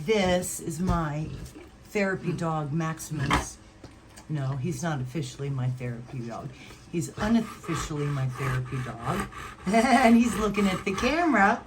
This is my therapy dog, Maximus. No, he's not officially my therapy dog. He's unofficially my therapy dog. And he's looking at the camera,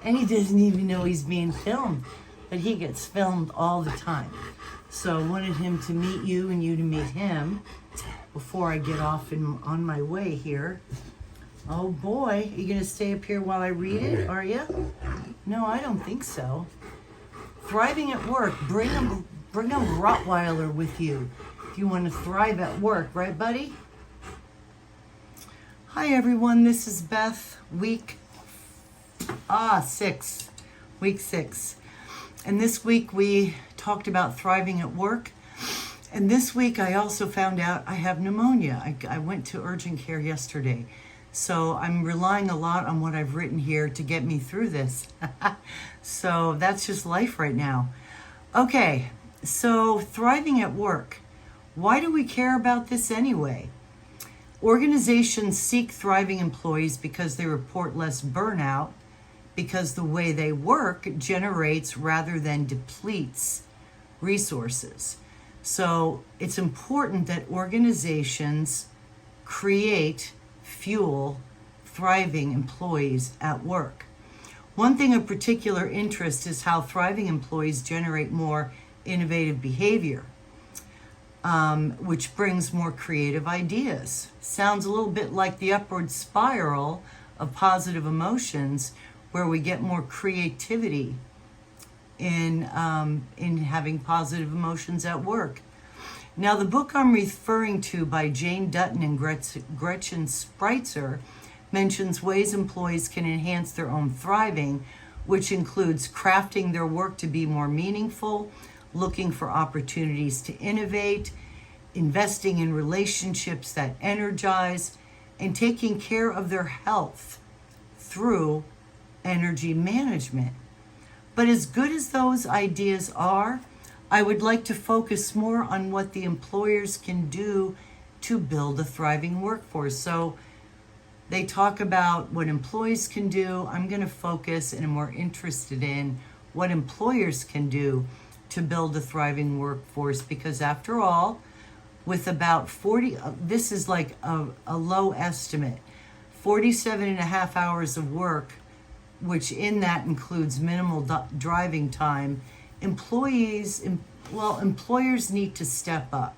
and he doesn't even know he's being filmed. But he gets filmed all the time. So I wanted him to meet you and you to meet him before I get off on my way here. Oh boy, are you gonna stay up here while I read it, are you? No, I don't think so. Thriving at work, bring a Rottweiler with you if you want to thrive at work, right buddy? Hi everyone, this is Beth, week 6. And this week we talked about thriving at work. And this week I also found out I have pneumonia. I went to urgent care yesterday. So I'm relying a lot on what I've written here to get me through this. So that's just life right now. Okay, so thriving at work. Why do we care about this anyway? Organizations seek thriving employees because they report less burnout, because the way they work generates rather than depletes resources. So it's important that organizations create, fuel thriving employees at work. One thing of particular interest is how thriving employees generate more innovative behavior, which brings more creative ideas. Sounds a little bit like the upward spiral of positive emotions, where we get more creativity in having positive emotions at work. Now, the book I'm referring to by Jane Dutton and Gretchen Spreitzer mentions ways employees can enhance their own thriving, which includes crafting their work to be more meaningful, looking for opportunities to innovate, investing in relationships that energize, and taking care of their health through energy management. But as good as those ideas are, I would like to focus more on what the employers can do to build a thriving workforce. So they talk about what employees can do. I'm going to focus and I'm more interested in what employers can do to build a thriving workforce, because after all, with about 40, this is like a low estimate, 47 and a half hours of work, which in that includes minimal driving time, employers need to step up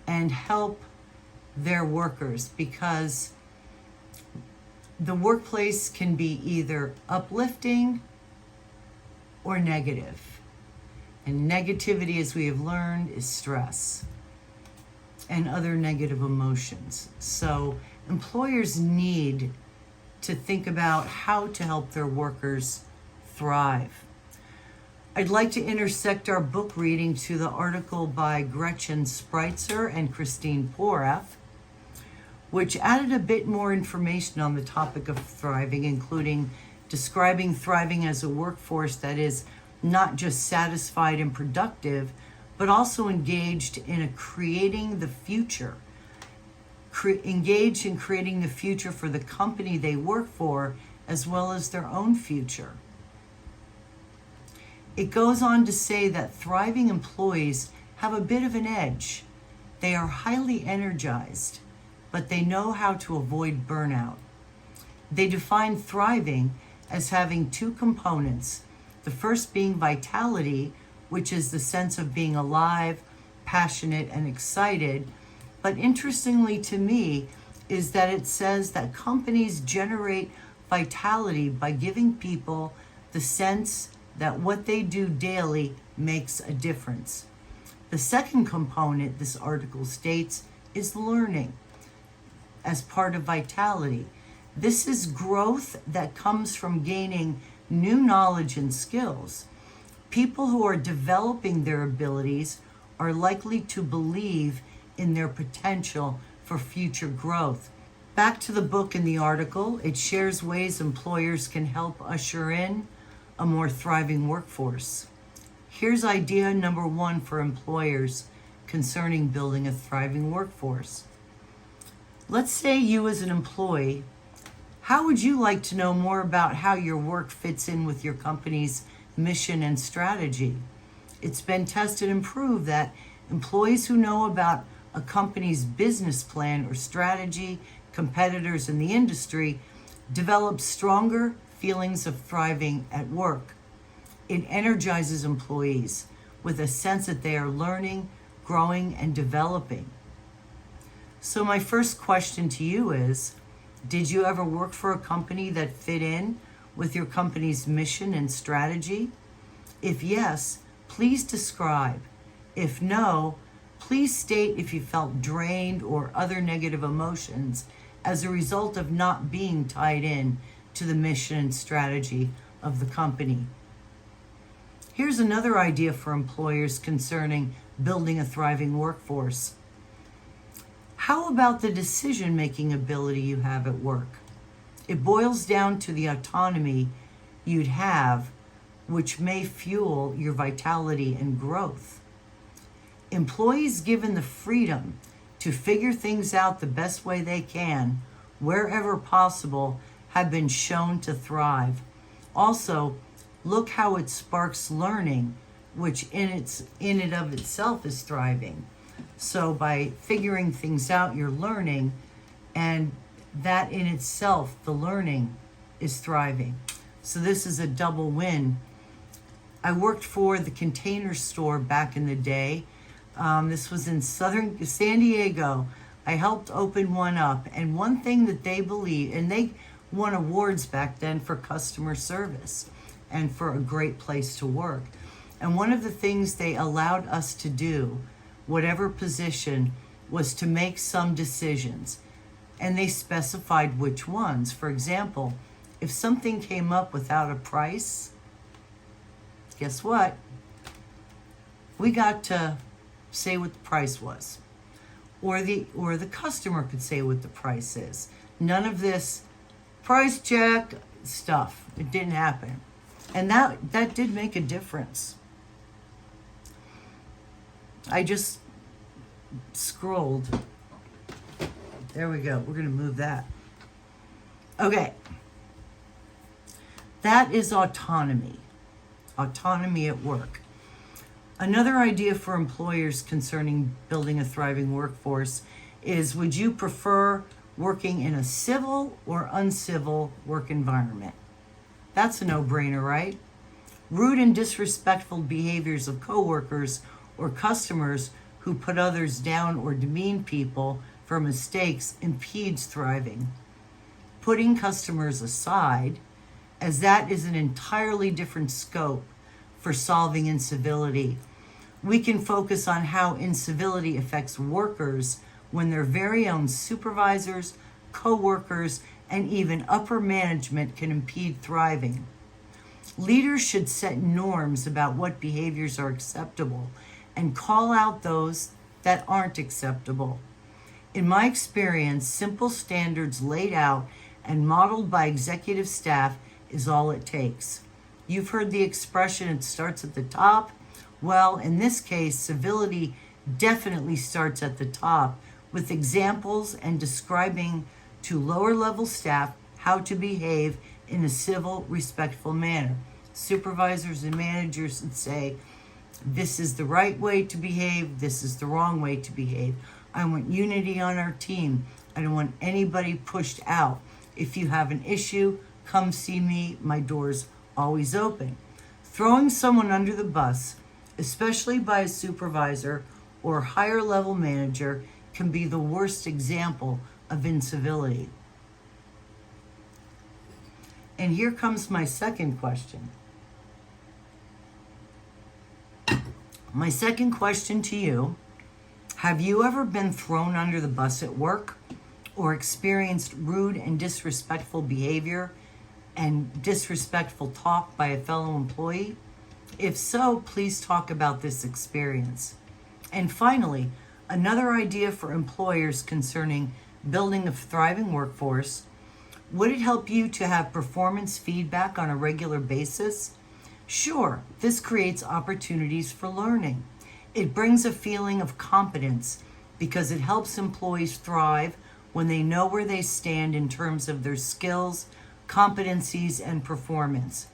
and help their workers, because the workplace can be either uplifting or negative. And negativity, as we have learned, is stress and other negative emotions. So employers need to think about how to help their workers thrive. I'd like to intersect our book reading to the article by Gretchen Spreitzer and Christine Porath, which added a bit more information on the topic of thriving, including describing thriving as a workforce that is not just satisfied and productive, but also engaged in creating the future. Engaged in creating the future for the company they work for, as well as their own future. It goes on to say that thriving employees have a bit of an edge. They are highly energized, but they know how to avoid burnout. They define thriving as having two components. The first being vitality, which is the sense of being alive, passionate, and excited. But interestingly to me is that it says that companies generate vitality by giving people the sense that what they do daily makes a difference. The second component, this article states, is learning as part of vitality. This is growth that comes from gaining new knowledge and skills. People who are developing their abilities are likely to believe in their potential for future growth. Back to the book and the article, it shares ways employers can help usher in a more thriving workforce. Here's idea number 1 for employers concerning building a thriving workforce. Let's say you as an employee, how would you like to know more about how your work fits in with your company's mission and strategy. It's been tested and proved that employees who know about a company's business plan or strategy, competitors in the industry, develop stronger feelings of thriving at work. It energizes employees with a sense that they are learning, growing, and developing. So my first question to you is, did you ever work for a company that fit in with your company's mission and strategy? If yes, please describe. If no, please state if you felt drained or other negative emotions as a result of not being tied in to the mission and strategy of the company. Here's another idea for employers concerning building a thriving workforce. How about the decision-making ability you have at work? It boils down to the autonomy you'd have, which may fuel your vitality and growth. Employees given the freedom to figure things out the best way they can, wherever possible, have been shown to thrive. Also, look how it sparks learning, which in and of itself is thriving. So by figuring things out, you're learning, and that in itself, the learning, is thriving. So this is a double win. I worked for the Container Store back in the day. This was in southern San Diego. I helped open one up, and one thing that they believe, and they won awards back then for customer service and for a great place to work. And one of the things they allowed us to do, whatever position, was to make some decisions. And they specified which ones. For example, if something came up without a price, guess what? We got to say what the price was. Or the customer could say what the price is. None of this price check stuff. It didn't happen. And that did make a difference. I just scrolled. There we go. We're going to move that. Okay. That is autonomy. Autonomy at work. Another idea for employers concerning building a thriving workforce is, would you prefer working in a civil or uncivil work environment? That's a no-brainer, right? Rude and disrespectful behaviors of coworkers or customers who put others down or demean people for mistakes impedes thriving. Putting customers aside, as that is an entirely different scope for solving incivility. We can focus on how incivility affects workers when their very own supervisors, co-workers, and even upper management can impede thriving. Leaders should set norms about what behaviors are acceptable and call out those that aren't acceptable. In my experience, simple standards laid out and modeled by executive staff is all it takes. You've heard the expression, it starts at the top. Well, in this case, civility definitely starts at the top with examples and describing to lower level staff how to behave in a civil, respectful manner. Supervisors and managers would say, this is the right way to behave, this is the wrong way to behave. I want unity on our team. I don't want anybody pushed out. If you have an issue, come see me. My door's always open. Throwing someone under the bus, especially by a supervisor or higher level manager, can be the worst example of incivility. And here comes my second question. My second question to you: have you ever been thrown under the bus at work or experienced rude and disrespectful behavior and disrespectful talk by a fellow employee? If so, please talk about this experience. And finally, another idea for employers concerning building a thriving workforce: would it help you to have performance feedback on a regular basis? Sure, this creates opportunities for learning. It brings a feeling of competence because it helps employees thrive when they know where they stand in terms of their skills, competencies, and performance.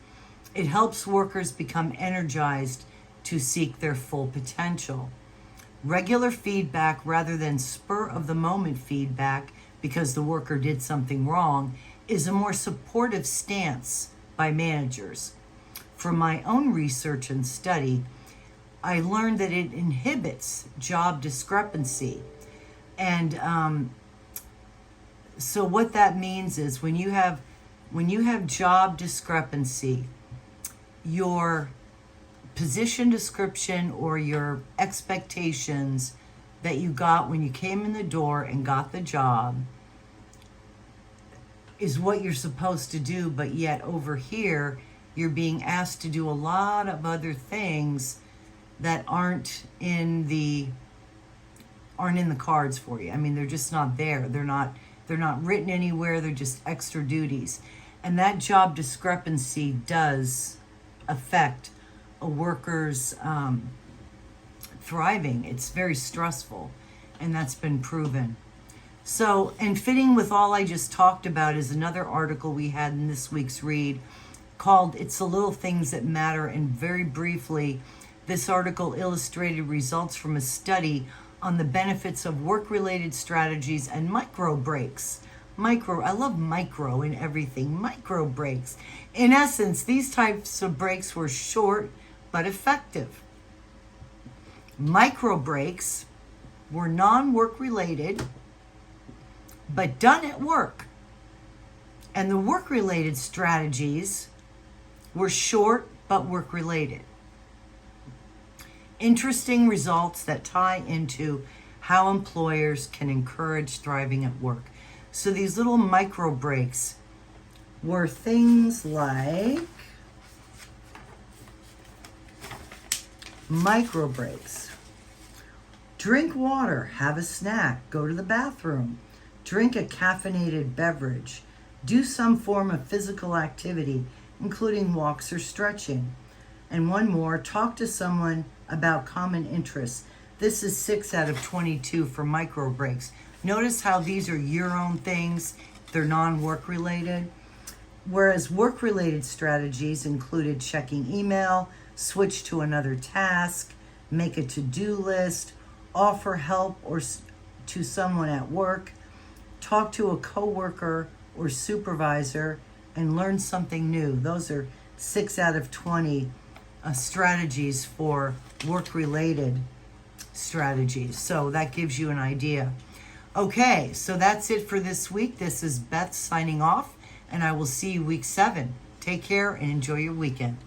It helps workers become energized to seek their full potential. Regular feedback rather than spur of the moment feedback because the worker did something wrong is a more supportive stance by managers. From my own research and study, I learned that it inhibits job discrepancy. And so what that means is when you have job discrepancy, your position description or your expectations that you got when you came in the door and got the job is what you're supposed to do, but yet over here you're being asked to do a lot of other things that aren't in the cards for you. I mean, they're just not there. They're not written anywhere. They're just extra duties. And that job discrepancy does affect a worker's thriving. It's very stressful, and that's been proven. So, and fitting with all I just talked about is another article we had in this week's read called It's the Little Things That Matter. And very briefly, this article illustrated results from a study on the benefits of work-related strategies and micro breaks. I love micro in everything. Micro breaks. In essence, these types of breaks were short but effective. Micro breaks were non-work related but done at work. And the work-related strategies were short but work-related. Interesting results that tie into how employers can encourage thriving at work. So these little micro breaks were things like micro breaks. Drink water, have a snack, go to the bathroom, drink a caffeinated beverage, do some form of physical activity, including walks or stretching. And one more, talk to someone about common interests. This is 6 out of 22 for micro breaks. Notice how these are your own things. They're non-work related. Whereas work-related strategies included checking email, switch to another task, make a to-do list, offer help or to someone at work, talk to a coworker or supervisor, and learn something new. Those are 6 out of 20 strategies for work-related strategies. So that gives you an idea. Okay, so that's it for this week. This is Beth signing off, and I will see you week 7. Take care and enjoy your weekend.